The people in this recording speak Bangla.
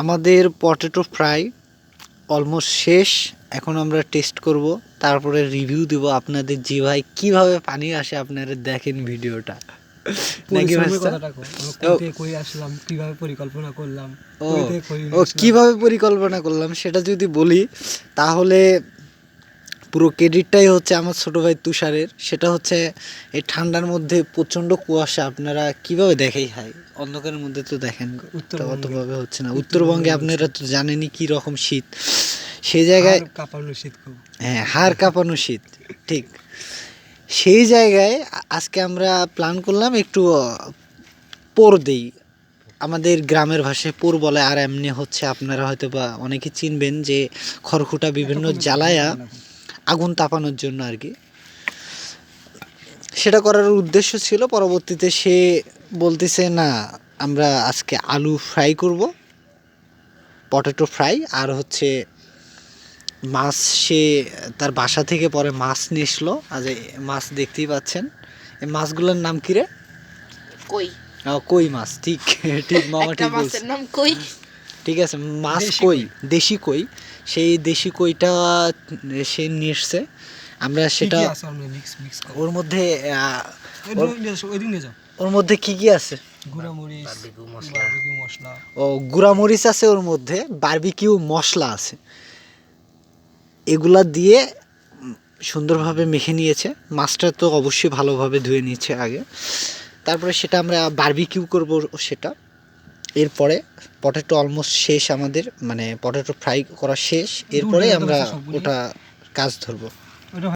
আমাদের পটেটো ফ্রাই অলমোস্ট শেষ। এখন আমরা টেস্ট করব, তারপরে রিভিউ দেব আপনাদের জিভায় কিভাবে পানি আসে। আপনারা দেখেন ভিডিওটা নাকি কিভাবে পরিকল্পনা করলাম। কিভাবে পরিকল্পনা করলাম সেটা যদি বলি তাহলে পুরো ক্রেডিটটাই হচ্ছে আমার ছোটো ভাই তুষারের। সেটা হচ্ছে এই ঠান্ডার মধ্যে প্রচণ্ড কুয়াশা, আপনারা কিভাবে দেখেই হয় অন্ধকারের মধ্যে তো দেখেন অতভাবে হচ্ছে না। উত্তরবঙ্গে আপনারা তো জানেনই কী রকম শীত, সেই জায়গায় কাঁপানো শীত, হ্যাঁ হাড় কাঁপানো শীত ঠিক। সেই জায়গায় আজকে আমরা প্ল্যান করলাম একটু পোর দেই, আমাদের গ্রামের ভাষায় পোর বলে। আর এমনি হচ্ছে আপনারা হয়তো বা অনেকে চিনবেন যে খড়কুটা বিভিন্ন জ্বালায়া আগুন তাপানোর জন্য আর কি। সেটা করার উদ্দেশ্য ছিল। পরবর্তীতে সে বলতেছে না আমরা আজকে আলু ফ্রাই করব, পটেটো ফ্রাই, আর হচ্ছে মাছ। সে তার বাসা থেকে পরে মাছ নিয়ে এসলো। আজ মাছ দেখতেই পাচ্ছেন। এই মাছগুলোর নাম কি রে? কই। কই মাছ, ঠিক ঠিক মামা ঠিক বলছে। নাম কই। ঠিক আছে, মাছ কই, দেশি কই। সেই দেশি কইটা সে নিয়ে এসছে। আমরা সেটা ওর মধ্যে ওর মধ্যে কি কি আছে? গুঁড়ামরিচ আছে, ওর মধ্যে বারবিকিউ মশলা আছে। এগুলা দিয়ে সুন্দরভাবে মেখে নিয়েছে। মাছটা তো অবশ্যই ভালোভাবে ধুয়ে নিয়েছে আগে, তারপরে সেটা আমরা বারবিকিউ করব সেটা। এরপরে পটেটো অলমোস্ট শেষ আমাদের, মানে পটেটো ফ্রাই করা শেষ। এরপরে আমরা ওটা কাজ ধরবো।